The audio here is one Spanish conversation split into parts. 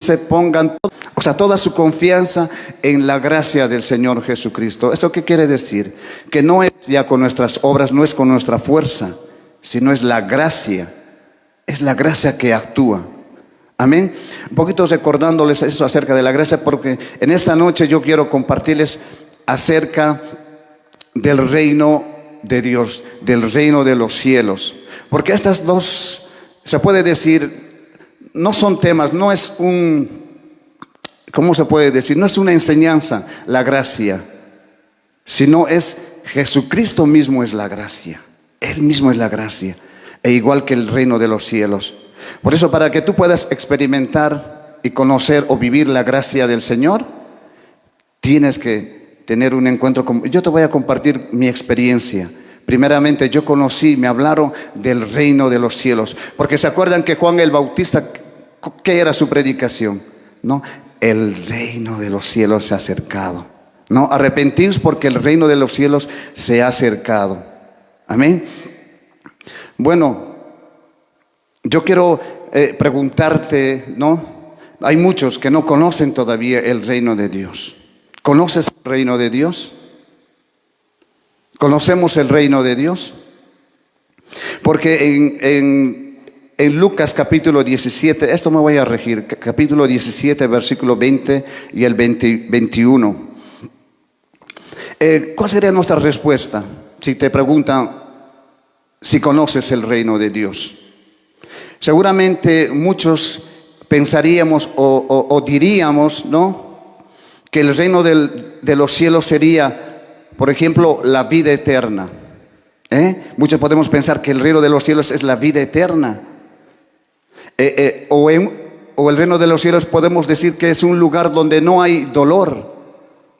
se pongan, o sea, toda su confianza en la gracia del Señor Jesucristo. ¿Esto qué quiere decir? Que no es ya con nuestras obras, no es con nuestra fuerza, sino es la gracia que actúa. Amén. Un poquito recordándoles eso acerca de la gracia, porque en esta noche yo quiero compartirles acerca del reino de Dios, del reino de los cielos. Porque estas dos, se puede decir, no son temas, no es ¿cómo se puede decir? No es una enseñanza, la gracia, sino es Jesucristo mismo es la gracia. Él mismo es la gracia, e igual que el reino de los cielos. Por eso, para que tú puedas experimentar y conocer o vivir la gracia del Señor, tienes que tener un encuentro con... Yo te voy a compartir mi experiencia. Primeramente, yo conocí, me hablaron del reino de los cielos. Porque se acuerdan que Juan el Bautista, ¿qué era su predicación? ¿No? El reino de los cielos se ha acercado. ¿No? Arrepentíos porque el reino de los cielos se ha acercado. Amén. Bueno, yo quiero preguntarte, ¿no? Hay muchos que no conocen todavía el reino de Dios. ¿Conoces el reino de Dios? ¿Conocemos el reino de Dios? Porque en Lucas capítulo 17, esto me voy a regir, capítulo 17, versículo 20 y el 21. ¿Cuál sería nuestra respuesta si te preguntan si conoces el reino de Dios? Seguramente muchos pensaríamos o diríamos, ¿no?, que el reino de los cielos sería, por ejemplo, la vida eterna. Muchos podemos pensar que el reino de los cielos es la vida eterna. O el reino de los cielos podemos decir que es un lugar donde no hay dolor,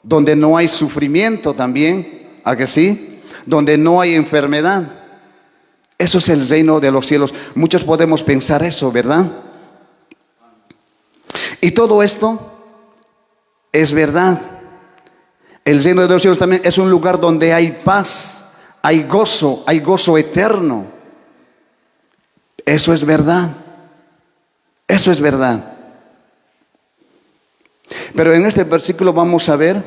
donde no hay sufrimiento también, ¿a que sí? Donde no hay enfermedad. Eso es el reino de los cielos. Muchos podemos pensar eso, ¿verdad? Y todo esto es verdad. El reino de los cielos también es un lugar donde hay paz, hay gozo eterno. Eso es verdad. Eso es verdad. Pero en este versículo vamos a leer,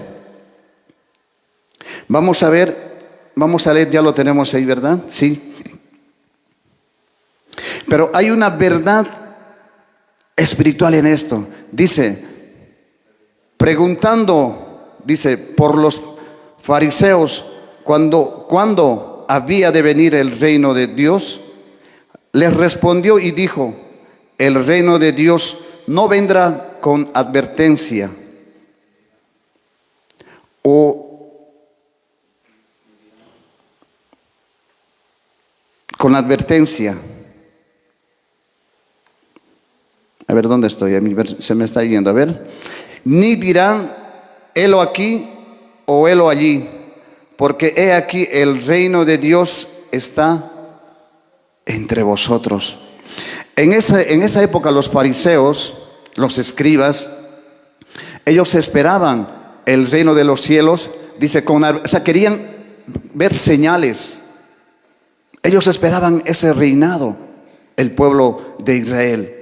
ya lo tenemos ahí, ¿verdad? Sí. Pero hay una verdad espiritual en esto. Dice, preguntando, dice, por los fariseos, cuando había de venir el reino de Dios, les respondió y dijo, el reino de Dios no vendrá con advertencia o con advertencia. A ver, ¿dónde estoy? Se me está yendo. A ver. Ni dirán, helo aquí o helo allí, porque he aquí el reino de Dios está entre vosotros. En esa época los fariseos, los escribas, ellos esperaban el reino de los cielos, dice, o sea, querían ver señales. Ellos esperaban ese reinado, el pueblo de Israel.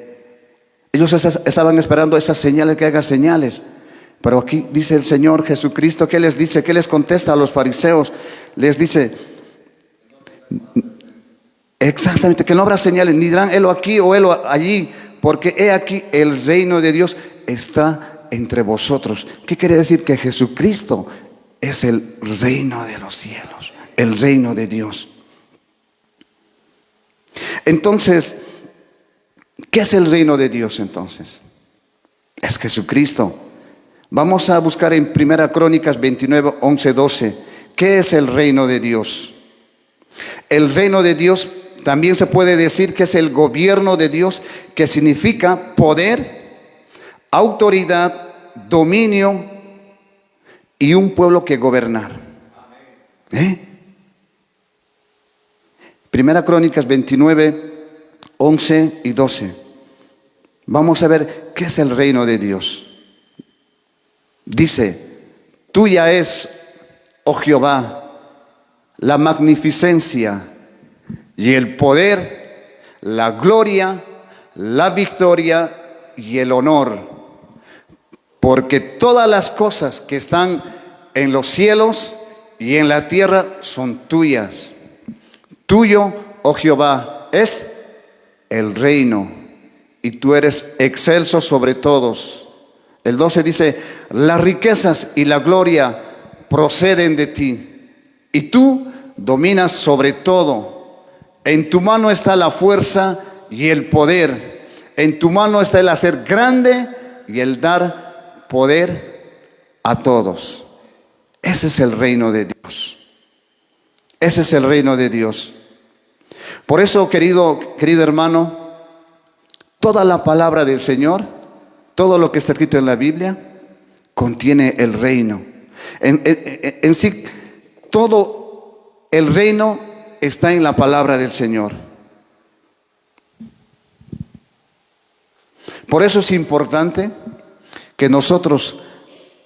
Ellos estaban esperando esas señales, que haga señales. Pero aquí dice el Señor Jesucristo, ¿qué les dice? ¿Qué les contesta a los fariseos? Les dice, exactamente, que no habrá señales, ni dirán, helo aquí o helo allí, porque he aquí el reino de Dios está entre vosotros. ¿Qué quiere decir? Que Jesucristo es el reino de los cielos, el reino de Dios. Entonces, ¿qué es el reino de Dios entonces? Es Jesucristo. Vamos a buscar en 1 Crónicas 29, 11, 12. ¿Qué es el reino de Dios? El reino de Dios también se puede decir que es el gobierno de Dios, que significa poder, autoridad, dominio y un pueblo que gobernar. 1 Crónicas 29, 11 y 12. Vamos a ver qué es el reino de Dios. Dice, tuya es, oh Jehová, la magnificencia y el poder, la gloria, la victoria y el honor, porque todas las cosas que están en los cielos y en la tierra son tuyas. Tuyo, oh Jehová, es el reino, y tú eres excelso sobre todos. El 12 dice, las riquezas y la gloria proceden de ti, y tú dominas sobre todo. En tu mano está la fuerza y el poder. En tu mano está el hacer grande y el dar poder a todos. Ese es el reino de Dios. Ese es el reino de Dios. Por eso, querido hermano, toda la palabra del Señor, todo lo que está escrito en la Biblia, contiene el reino. En sí, todo el reino está en la palabra del Señor. Por eso es importante que nosotros,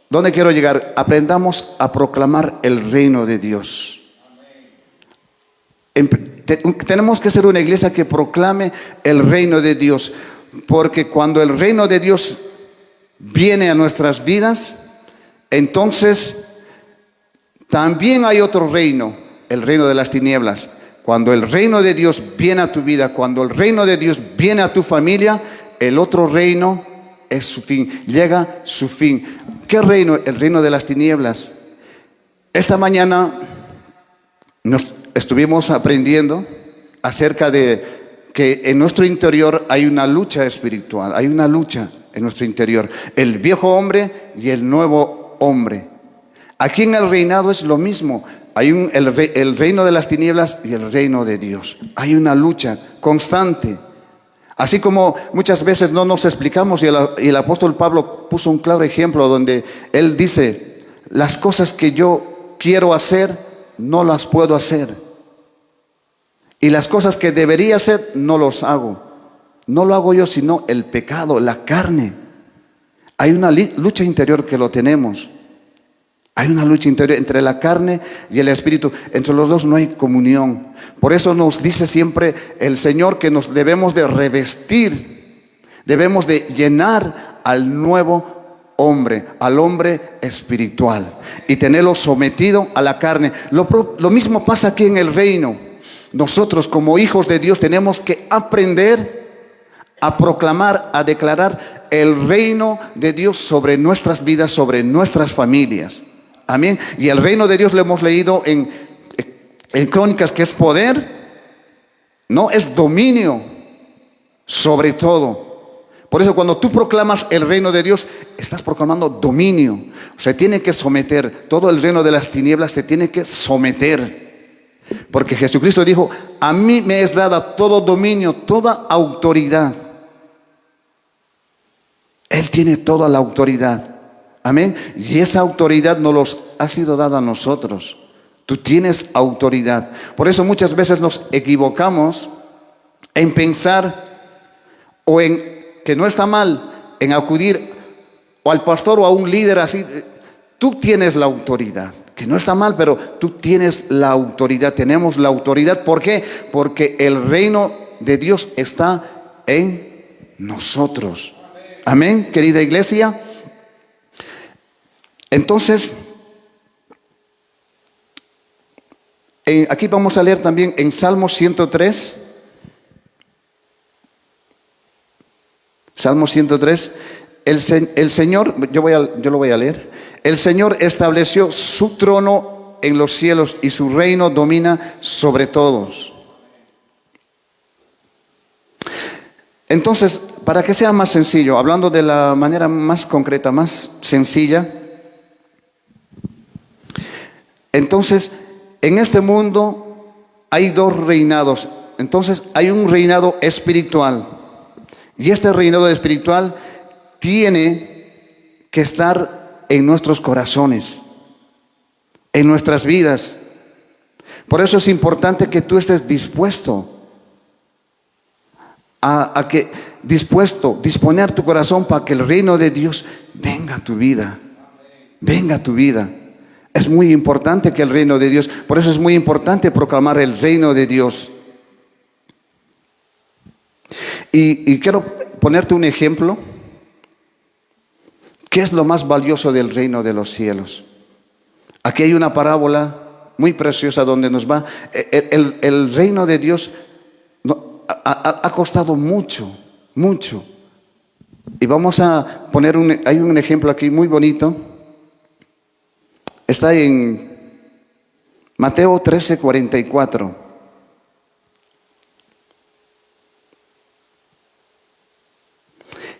¿dónde quiero llegar? Aprendamos a proclamar el reino de Dios. Tenemos que ser una iglesia que proclame el reino de Dios, porque cuando el reino de Dios viene a nuestras vidas, entonces también hay otro reino, el reino de las tinieblas. Cuando el reino de Dios viene a tu vida, cuando el reino de Dios viene a tu familia, el otro reino es su fin, llega su fin. ¿Qué reino? El reino de las tinieblas. Esta mañana nos estuvimos aprendiendo acerca de que en nuestro interior hay una lucha espiritual, hay una lucha en nuestro interior, el viejo hombre y el nuevo hombre. Aquí en el reinado es lo mismo, hay el reino de las tinieblas y el reino de Dios. Hay una lucha constante. Así como muchas veces no nos explicamos, y el apóstol Pablo puso un claro ejemplo donde él dice, las cosas que yo quiero hacer, no las puedo hacer. Y las cosas que debería hacer, no los hago. No lo hago yo, sino el pecado, la carne. Hay una lucha interior que lo tenemos. Hay una lucha interior entre la carne y el espíritu. Entre los dos no hay comunión. Por eso nos dice siempre el Señor que nos debemos de revestir, debemos de llenar al nuevo hombre, al hombre espiritual, y tenerlo sometido a la carne. Lo mismo pasa aquí en el reino. Nosotros como hijos de Dios tenemos que aprender a proclamar, a declarar el reino de Dios sobre nuestras vidas, sobre nuestras familias. Amén. Y el reino de Dios lo hemos leído en Crónicas, que es poder, no es dominio sobre todo. Por eso cuando tú proclamas el reino de Dios, estás proclamando dominio. Se tiene que someter, todo el reino de las tinieblas se tiene que someter. Porque Jesucristo dijo, a mí me es dada todo dominio, toda autoridad. Él tiene toda la autoridad. Amén. Y esa autoridad nos los ha sido dada a nosotros. Tú tienes autoridad. Por eso muchas veces nos equivocamos en pensar o en que no está mal en acudir o al pastor o a un líder así. Tú tienes la autoridad. Que no está mal, pero tú tienes la autoridad. Tenemos la autoridad. ¿Por qué? Porque el reino de Dios está en nosotros. Amén, querida iglesia. Entonces, aquí vamos a leer también en Salmo 103. Salmo 103. El Señor, yo lo voy a leer. El Señor estableció su trono en los cielos y su reino domina sobre todos. Entonces, para que sea más sencillo, hablando de la manera más concreta, más sencilla, entonces, en este mundo hay dos reinados. Entonces, hay un reinado espiritual. Y este reinado espiritual tiene que estar en nuestros corazones, en nuestras vidas. Por eso es importante que tú estés dispuesto disponer tu corazón para que el reino de Dios venga a tu vida. Venga a tu vida. Es muy importante que el reino de Dios, por eso es muy importante proclamar el reino de Dios. Y quiero ponerte un ejemplo ¿Qué es lo más valioso del reino de los cielos? Aquí hay una parábola muy preciosa donde nos va. El reino de Dios ha costado mucho, mucho. Y vamos a poner hay un ejemplo aquí muy bonito. Está en Mateo 13:44.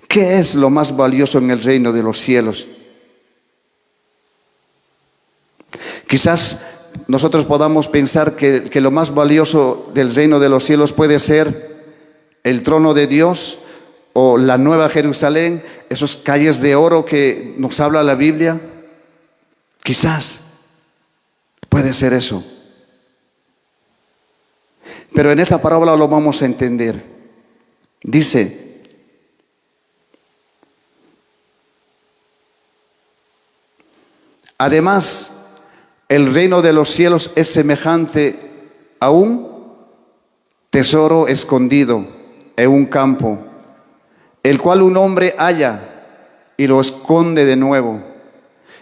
¿Qué es lo más valioso en el reino de los cielos? Quizás nosotros podamos pensar que lo más valioso del reino de los cielos puede ser el trono de Dios o la nueva Jerusalén, esas calles de oro que nos habla la Biblia. Quizás puede ser eso. Pero en esta parábola lo vamos a entender. Dice: además, el reino de los cielos es semejante a un tesoro escondido en un campo, el cual un hombre halla y lo esconde de nuevo,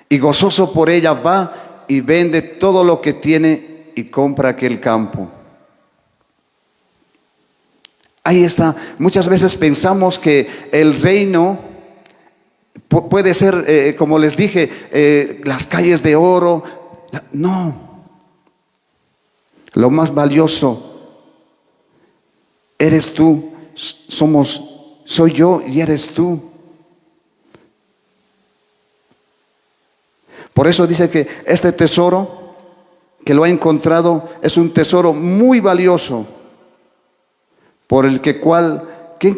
y gozoso por ella va y vende todo lo que tiene y compra aquel campo. Ahí está. Muchas veces pensamos que el reino puede ser, como les dije, las calles de oro. No. Lo más valioso eres tú, soy yo y eres tú. Por eso dice que este tesoro que lo ha encontrado es un tesoro muy valioso, por el que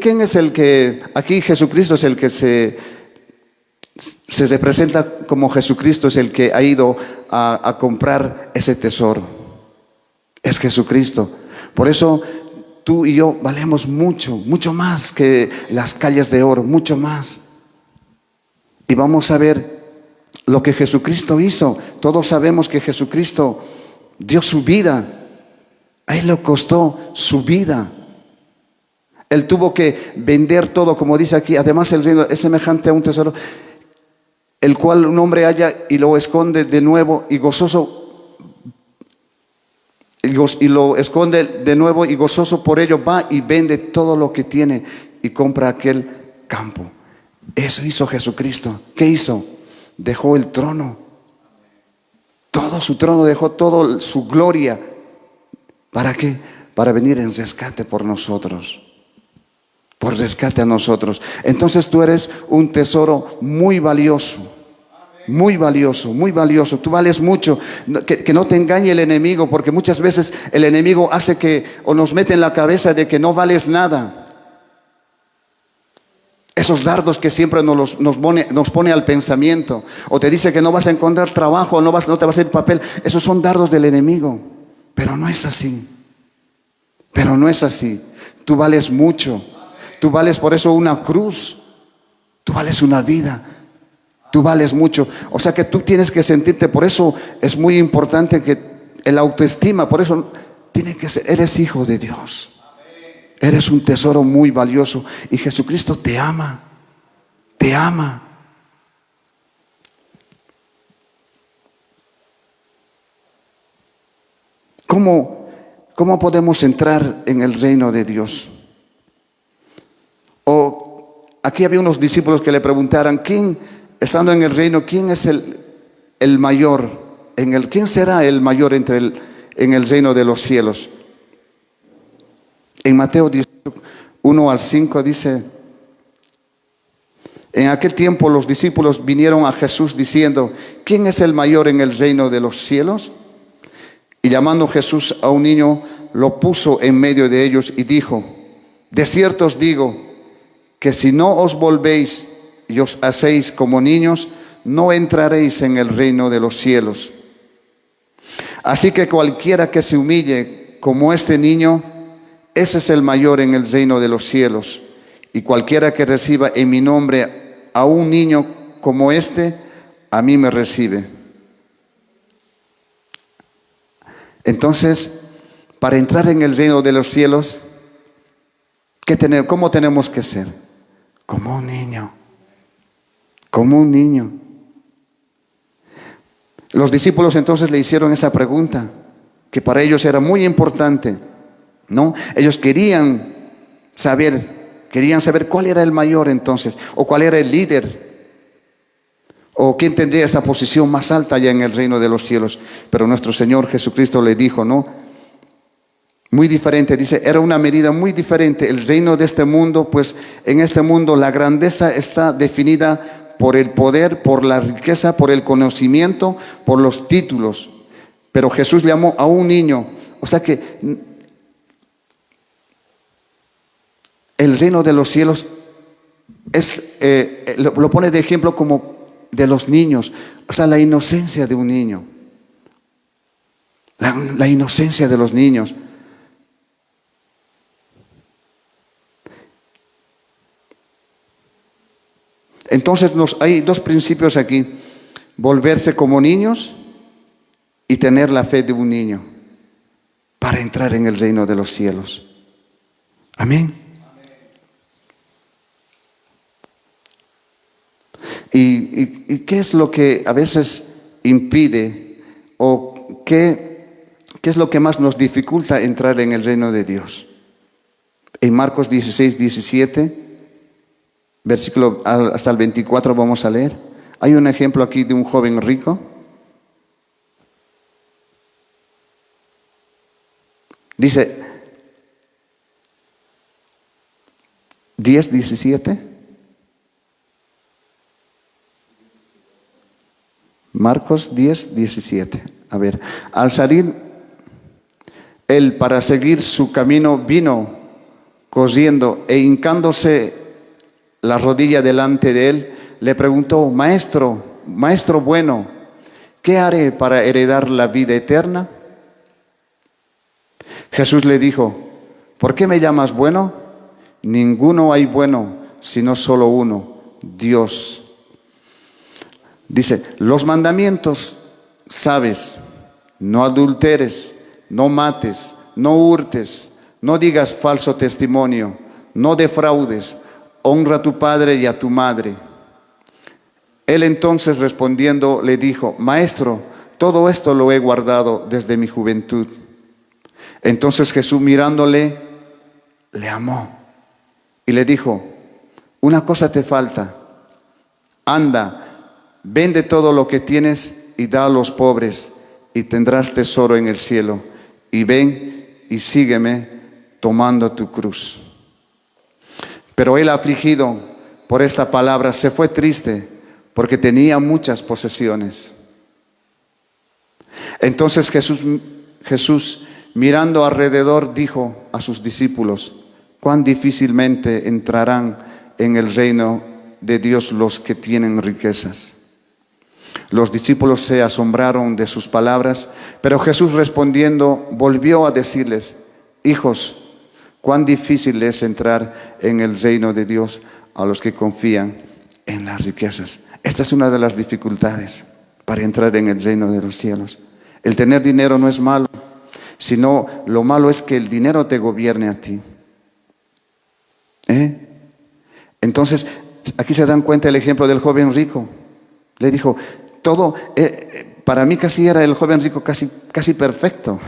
¿quién es el que, aquí Jesucristo es el que se representa como Jesucristo, es el que ha ido a comprar ese tesoro? Es Jesucristo. Por eso tú y yo valemos mucho, mucho más que las calles de oro, mucho más. Y vamos a ver lo que Jesucristo hizo. Todos sabemos que Jesucristo dio su vida. A Él le costó su vida. Él tuvo que vender todo, como dice aquí. Además, el reino es semejante a un tesoro, el cual un hombre halla y lo esconde de nuevo, y gozoso, y lo esconde de nuevo, y gozoso por ello va y vende todo lo que tiene y compra aquel campo. Eso hizo Jesucristo. ¿Qué hizo? Dejó el trono, todo su trono, dejó toda su gloria. ¿Para qué? Para venir en rescate por nosotros, por rescate a nosotros. Entonces tú eres un tesoro muy valioso, muy valioso, muy valioso. Tú vales mucho. Que no te engañe el enemigo, porque muchas veces el enemigo hace o nos mete en la cabeza de que no vales nada. Esos dardos que siempre nos pone al pensamiento, o te dice que no vas a encontrar trabajo, no te va a hacer papel. Esos son dardos del enemigo. Pero no es así. Pero no es así. Tú vales mucho. Tú vales por eso una cruz. Tú vales una vida. Tú vales mucho. O sea que tú tienes que sentirte. Por eso es muy importante que el autoestima. Por eso tiene que ser. Eres hijo de Dios. Eres un tesoro muy valioso. Y Jesucristo te ama. Te ama. ¿Cómo podemos entrar en el reino de Dios? O aquí había unos discípulos que le preguntaran: estando en el reino, ¿quién es el mayor? ¿Quién será el mayor en el reino de los cielos? En Mateo 1-5 dice: en aquel tiempo los discípulos vinieron a Jesús diciendo: ¿quién es el mayor en el reino de los cielos? Y llamando Jesús a un niño, lo puso en medio de ellos y dijo: de cierto os digo que si no os volvéis y os hacéis como niños, no entraréis en el reino de los cielos. Así que cualquiera que se humille como este niño, ese es el mayor en el reino de los cielos. Y cualquiera que reciba en mi nombre a un niño como este, a mí me recibe. Entonces, para entrar en el reino de los cielos, ¿cómo tenemos que ser? Como un niño. como un niño. Los discípulos entonces le hicieron esa pregunta, que para ellos era muy importante, ¿no? Ellos querían saber cuál era el mayor entonces, o cuál era el líder, o quién tendría esa posición más alta allá en el reino de los cielos. Pero nuestro Señor Jesucristo le dijo, ¿no? Muy diferente, dice, era una medida muy diferente. El reino de este mundo, pues en este mundo la grandeza está definida por el poder, por la riqueza, por el conocimiento, por los títulos. Pero Jesús le amó a un niño. O sea que el reino de los cielos lo pone de ejemplo como de los niños. O sea, la inocencia de un niño. La inocencia de los niños. Entonces hay dos principios aquí: volverse como niños y tener la fe de un niño para entrar en el reino de los cielos. Amén. ¿Y qué es lo que a veces impide, o qué es lo que más nos dificulta entrar en el reino de Dios? En Marcos 16, 17, versículo hasta el 24 vamos a leer. Hay un ejemplo aquí de un joven rico. Dice 10, 17. Marcos 10, 17. A ver, al salir él para seguir su camino, vino corriendo e hincándose la rodilla delante de él, le preguntó: maestro bueno, ¿qué haré para heredar la vida eterna? Jesús le dijo: ¿por qué me llamas bueno? Ninguno hay bueno, sino solo uno, Dios. Dice, los mandamientos, sabes: no adulteres, no mates, no hurtes, no digas falso testimonio, no defraudes, honra a tu padre y a tu madre. Él entonces respondiendo le dijo: maestro, todo esto lo he guardado desde mi juventud. Entonces Jesús, mirándole, le amó y le dijo: una cosa te falta, anda, vende todo lo que tienes y da a los pobres, y tendrás tesoro en el cielo. Y ven y sígueme tomando tu cruz. Pero él, afligido por esta palabra, se fue triste, porque tenía muchas posesiones. Entonces Jesús, mirando alrededor, dijo a sus discípulos: cuán difícilmente entrarán en el reino de Dios los que tienen riquezas. Los discípulos se asombraron de sus palabras, pero Jesús respondiendo volvió a decirles: hijos, cuán difícil es entrar en el reino de Dios a los que confían en las riquezas. Esta es una de las dificultades para entrar en el reino de los cielos. El tener dinero no es malo, sino lo malo es que el dinero te gobierne a ti. Entonces, aquí se dan cuenta el ejemplo del joven rico. Le dijo, todo, para mí casi era el joven rico casi perfecto,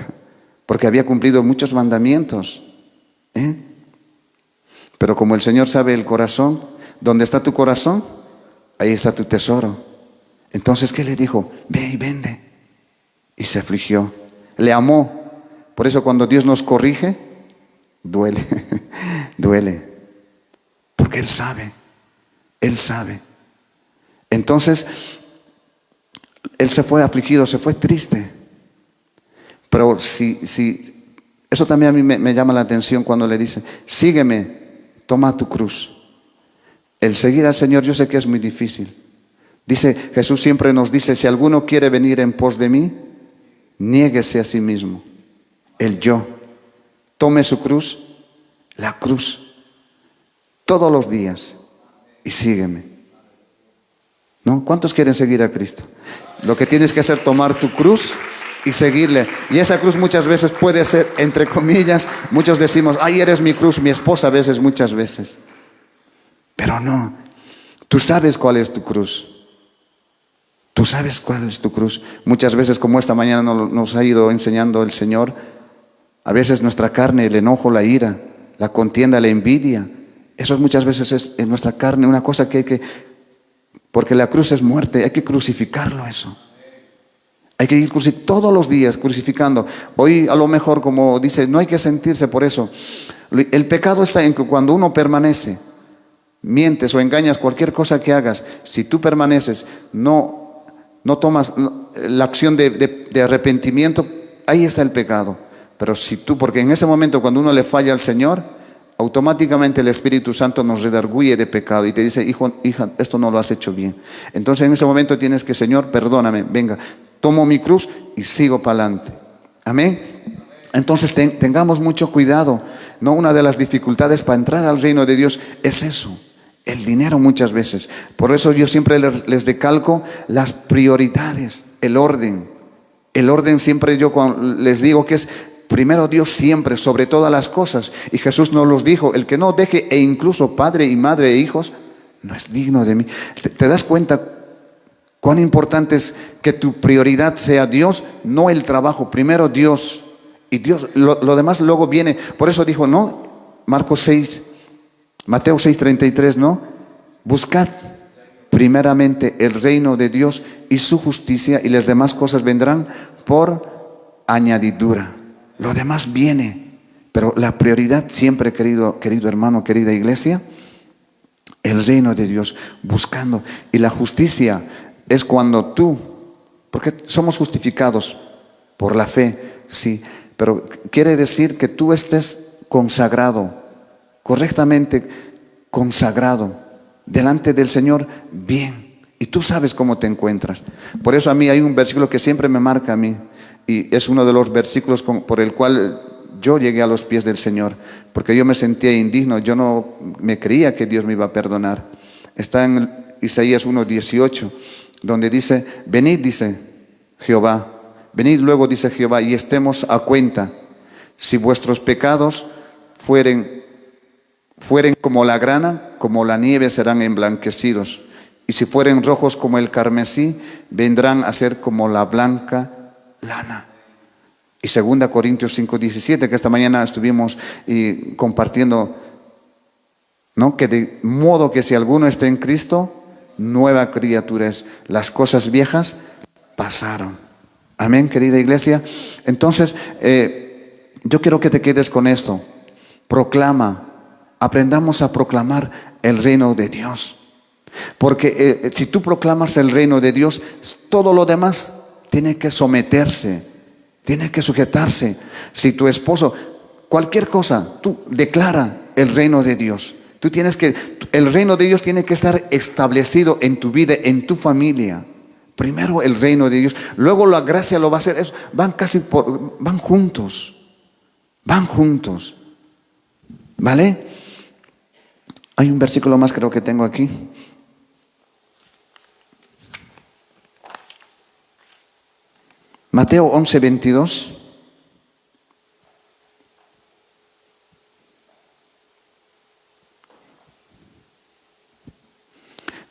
porque había cumplido muchos mandamientos. Pero como el Señor sabe el corazón, donde está tu corazón, ahí está tu tesoro. Entonces, ¿qué le dijo? Ve y vende. Y se afligió. Le amó. Por eso cuando Dios nos corrige, duele, duele. Porque Él sabe. Él sabe. Entonces, él se fue afligido, se fue triste. Pero si eso también a mí me llama la atención cuando le dice: sígueme, toma tu cruz. El seguir al Señor, yo sé que es muy difícil. Dice, Jesús siempre nos dice: si alguno quiere venir en pos de mí, niéguese a sí mismo. El yo. Tome su cruz, la cruz, todos los días, y sígueme. ¿No? ¿Cuántos quieren seguir a Cristo? Lo que tienes que hacer es tomar tu cruz y seguirle. Y esa cruz muchas veces puede ser, entre comillas, muchos decimos: ay, eres mi cruz, mi esposa a veces, muchas veces. Pero no, Tú sabes cuál es tu cruz. Tú sabes cuál es tu cruz. Muchas veces, como esta mañana nos ha ido enseñando el Señor, a veces nuestra carne, el enojo, la ira, la contienda, la envidia, eso muchas veces es en nuestra carne una cosa que hay que, porque la cruz es muerte, hay que crucificarlo eso. Hay que ir todos los días crucificando. Hoy a lo mejor, como dice, no hay que sentirse por eso. El pecado está en que cuando uno permanece, mientes o engañas, cualquier cosa que hagas, si tú permaneces, no tomas la acción de arrepentimiento, ahí está el pecado. Pero si tú, porque en ese momento cuando uno le falla al Señor, automáticamente el Espíritu Santo nos redarguye de pecado y te dice, hijo, hija, esto no lo has hecho bien. Entonces en ese momento tienes que, Señor, perdóname, venga, tomo mi cruz y sigo para adelante. Amén. Entonces tengamos mucho cuidado. No, una de las dificultades para entrar al reino de Dios es eso, el dinero muchas veces. Por eso yo siempre les recalco las prioridades, el orden. El orden siempre yo les digo que es primero Dios siempre, sobre todas las cosas. Y Jesús nos los dijo, el que no deje e incluso padre y madre e hijos, no es digno de mí. ¿Te das cuenta cuán importante es que tu prioridad sea Dios, no el trabajo? Primero Dios. Y Dios, lo demás luego viene. Por eso dijo, no, Mateo 6:33, no, buscad primeramente el reino de Dios y su justicia, y las demás cosas vendrán por añadidura. Lo demás viene, pero la prioridad siempre, querido hermano, querida iglesia, el reino de Dios, buscando. Y la justicia es cuando tú, porque somos justificados por la fe, sí, pero quiere decir que tú estés consagrado, correctamente consagrado delante del Señor, bien. Y tú sabes cómo te encuentras. Por eso a mí hay un versículo que siempre me marca a mí, y es uno de los versículos por el cual yo llegué a los pies del Señor, porque yo me sentía indigno, yo no me creía que Dios me iba a perdonar. Está en Isaías 1:18, donde dice, venid, dice Jehová, venid luego, dice Jehová, y estemos a cuenta. Si vuestros pecados fueren como la grana, como la nieve serán emblanquecidos. Y si fueren rojos como el carmesí, vendrán a ser como la blanca lana. Y 2 Corintios 5:17, que esta mañana estuvimos compartiendo, ¿no? Que de modo que si alguno está en Cristo, nueva criatura es. Las cosas viejas pasaron. Amén, querida iglesia. Entonces, yo quiero que te quedes con esto. Proclama, aprendamos a proclamar el reino de Dios. Porque si tú proclamas el reino de Dios, todo lo demás tiene que someterse, tiene que sujetarse. Si tu esposo, cualquier cosa, tú declara el reino de Dios. El reino de Dios tiene que estar establecido en tu vida, en tu familia. Primero el reino de Dios, luego la gracia lo va a hacer. Van juntos, ¿vale? Hay un versículo más, creo que tengo aquí. Mateo 11:22.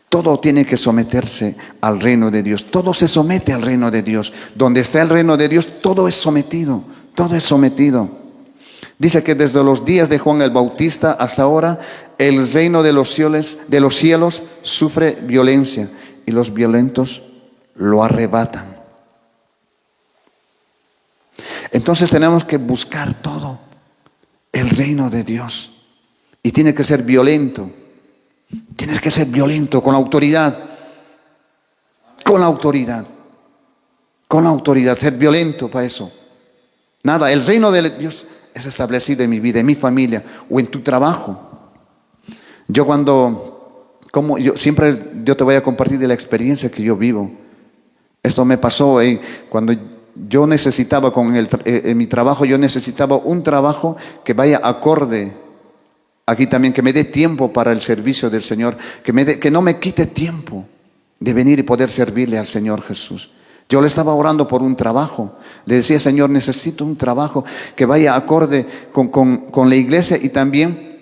Todo tiene que someterse al reino de Dios. Todo se somete al reino de Dios. Donde está el reino de Dios, todo es sometido. Todo es sometido. Dice que desde los días de Juan el Bautista hasta ahora, el reino de los cielos sufre violencia y los violentos lo arrebatan. Entonces tenemos que buscar todo el reino de Dios. Y tiene que ser violento. Tienes que ser violento, con autoridad. Con autoridad. Con autoridad, ser violento para eso. Nada, el reino de Dios es establecido en mi vida, en mi familia o en tu trabajo. Yo siempre te voy a compartir de la experiencia que yo vivo. Esto me pasó cuando yo necesitaba, en mi trabajo, yo necesitaba un trabajo que vaya acorde. Aquí también, que me dé tiempo para el servicio del Señor, que no me quite tiempo de venir y poder servirle al Señor Jesús. Yo le estaba orando por un trabajo. Le decía, Señor, necesito un trabajo que vaya acorde con la iglesia y también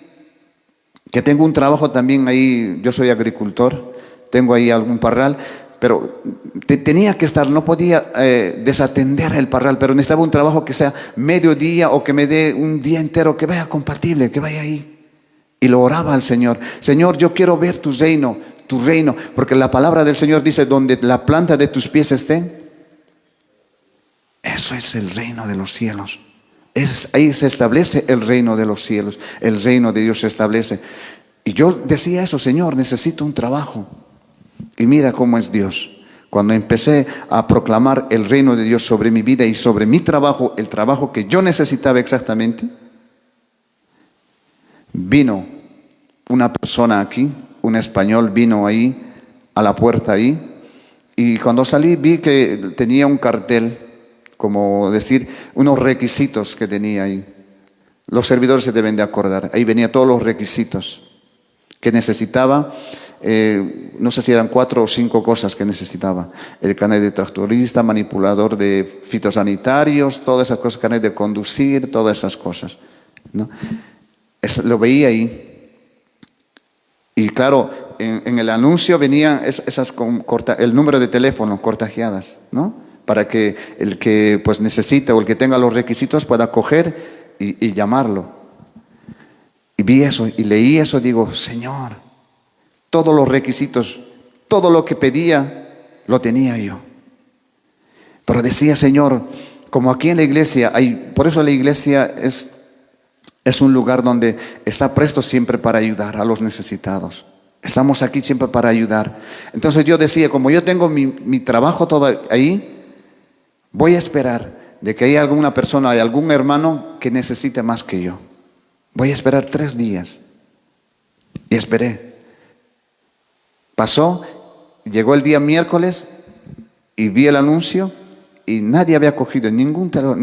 que tengo un trabajo también ahí, yo soy agricultor, tengo ahí algún parral, pero tenía que estar, no podía desatender el parral, pero necesitaba un trabajo que sea mediodía o que me dé un día entero, que vaya compatible, que vaya ahí. Y lo oraba al Señor. Señor, yo quiero ver tu reino, porque la palabra del Señor dice, donde la planta de tus pies estén, eso es el reino de los cielos. Ahí se establece el reino de los cielos, el reino de Dios se establece. Y yo decía eso, Señor, necesito un trabajo. Y mira cómo es Dios. Cuando empecé a proclamar el reino de Dios sobre mi vida y sobre mi trabajo, el trabajo que yo necesitaba exactamente, vino una persona aquí, un español vino ahí, a la puerta ahí, y cuando salí vi que tenía un cartel, como decir, unos requisitos que tenía ahí. Los servidores se deben de acordar, ahí venía todos los requisitos que necesitaba, no sé si eran 4 o 5 cosas que necesitaba. El carnet de tractorista, manipulador de fitosanitarios, todas esas cosas, carnet de conducir, todas esas cosas, ¿no? Lo veía ahí. Y claro, en el anuncio venían el número de teléfono cortajeadas, ¿no? Para que el que pues necesite o el que tenga los requisitos pueda coger y llamarlo. Y vi eso y leí eso, digo, Señor, todos los requisitos, todo lo que pedía, lo tenía yo. Pero decía, Señor, como aquí en la iglesia por eso la iglesia es un lugar donde está presto siempre para ayudar a los necesitados. Estamos aquí siempre para ayudar. Entonces yo decía, como yo tengo mi trabajo todo ahí, voy a esperar de que haya alguna persona, hay algún hermano que necesite más que yo. Voy a esperar 3 días. Y esperé. Pasó, llegó el día miércoles y vi el anuncio y nadie había cogido ningún teléfono,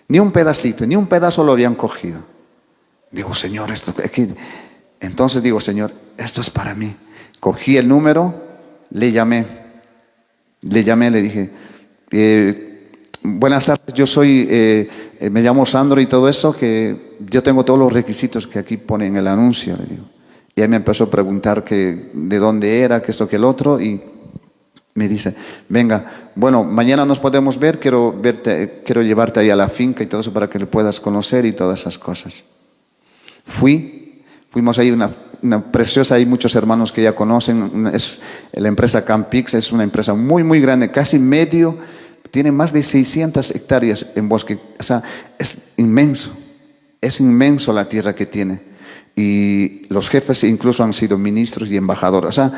ni un pedacito, ni un pedazo lo habían cogido. Digo, Señor, entonces digo, Señor, esto es para mí. Cogí el número, le llamé, le dije, buenas tardes, yo me llamo Sandro y todo eso, que yo tengo todos los requisitos que aquí pone en el anuncio, le digo. Y él me empezó a preguntar que de dónde era, que esto, que el otro, y me dice, venga, bueno, mañana nos podemos ver, quiero llevarte ahí a la finca y todo eso para que le puedas conocer y todas esas cosas. Fuimos ahí, una preciosa, hay muchos hermanos que ya conocen, es la empresa Campix, es una empresa muy, muy grande, casi medio, tiene más de 600 hectáreas en bosque, o sea, es inmenso la tierra que tiene. Y los jefes incluso han sido ministros y embajadores, o sea,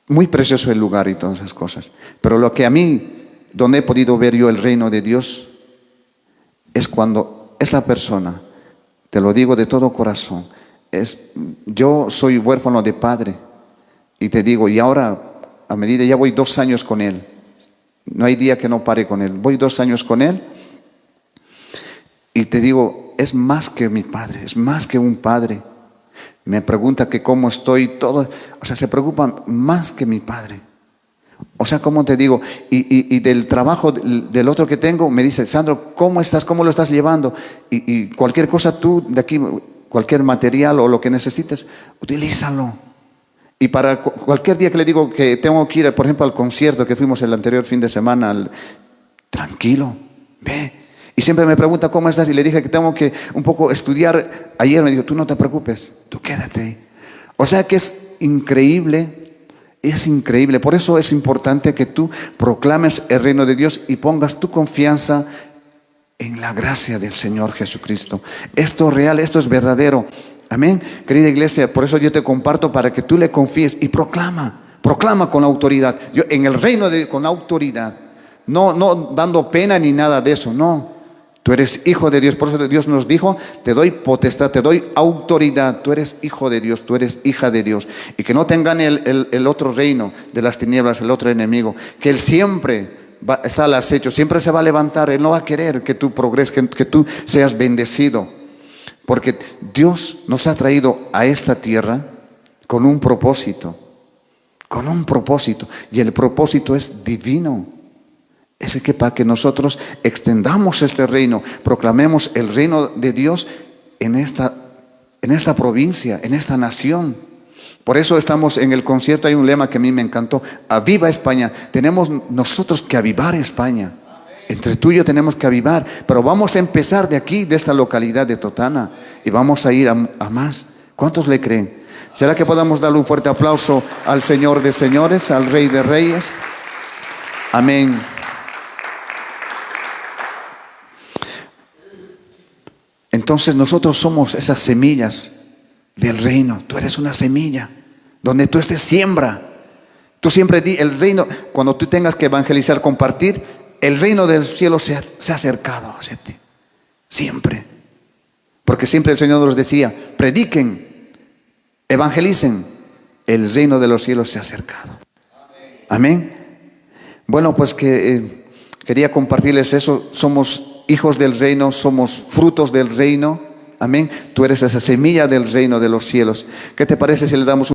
muy precioso el lugar y todas esas cosas. Pero lo que a mí, donde he podido ver yo el reino de Dios, es cuando esta persona, te lo digo de todo corazón, yo soy huérfano de padre, y te digo, y ahora, a medida, ya voy 2 años con él, no hay día que no pare con él, voy 2 años con él, y te digo, es más que mi padre, es más que un padre. Me pregunta que cómo estoy, todo, o sea, se preocupa más que mi padre. O sea, ¿cómo te digo? Y del trabajo del otro que tengo, me dice, Sandro, ¿cómo estás? ¿Cómo lo estás llevando? Y cualquier cosa tú, de aquí, cualquier material o lo que necesites, utilízalo. Y para cualquier día que le digo que tengo que ir, por ejemplo, al concierto que fuimos el anterior fin de semana, tranquilo, ve. Y siempre me pregunta, ¿cómo estás? Y le dije que tengo que un poco estudiar. Ayer me dijo, tú no te preocupes, tú quédate ahí. O sea que es increíble, es increíble. Por eso es importante que tú proclames el reino de Dios y pongas tu confianza en la gracia del Señor Jesucristo. Esto es real, esto es verdadero. Amén, querida iglesia, por eso yo te comparto para que tú le confíes y proclama con autoridad. Yo en el reino con autoridad, no dando pena ni nada de eso, no. Tú eres hijo de Dios, por eso Dios nos dijo, te doy potestad, te doy autoridad, tú eres hijo de Dios, tú eres hija de Dios. Y que no te engane el otro reino de las tinieblas, el otro enemigo, que él siempre está al acecho, siempre se va a levantar, él no va a querer que tú progreses, que tú seas bendecido. Porque Dios nos ha traído a esta tierra con un propósito, y el propósito es divino. Es que para que nosotros extendamos este reino, proclamemos el reino de Dios en esta en esta provincia, en esta nación. Por eso estamos en el concierto, hay un lema que a mí me encantó: aviva España. Tenemos nosotros que avivar España. Entre tú y yo tenemos que avivar, pero vamos a empezar de aquí, de esta localidad de Totana, y vamos a ir a más. ¿Cuántos le creen? ¿Será que podamos darle un fuerte aplauso al Señor de señores, al Rey de reyes? Amén. Entonces nosotros somos esas semillas del reino. Tú eres una semilla. Donde tú estés, siembra. Tú siempre di el reino. Cuando tú tengas que evangelizar, compartir, el reino del cielo se ha acercado hacia ti. Siempre. Porque siempre el Señor nos decía: prediquen, evangelicen, el reino de los cielos se ha acercado. Amén. Bueno, pues quería compartirles eso. Somos hijos del reino, somos frutos del reino. Amén. Tú eres esa semilla del reino de los cielos. ¿Qué te parece si le damos un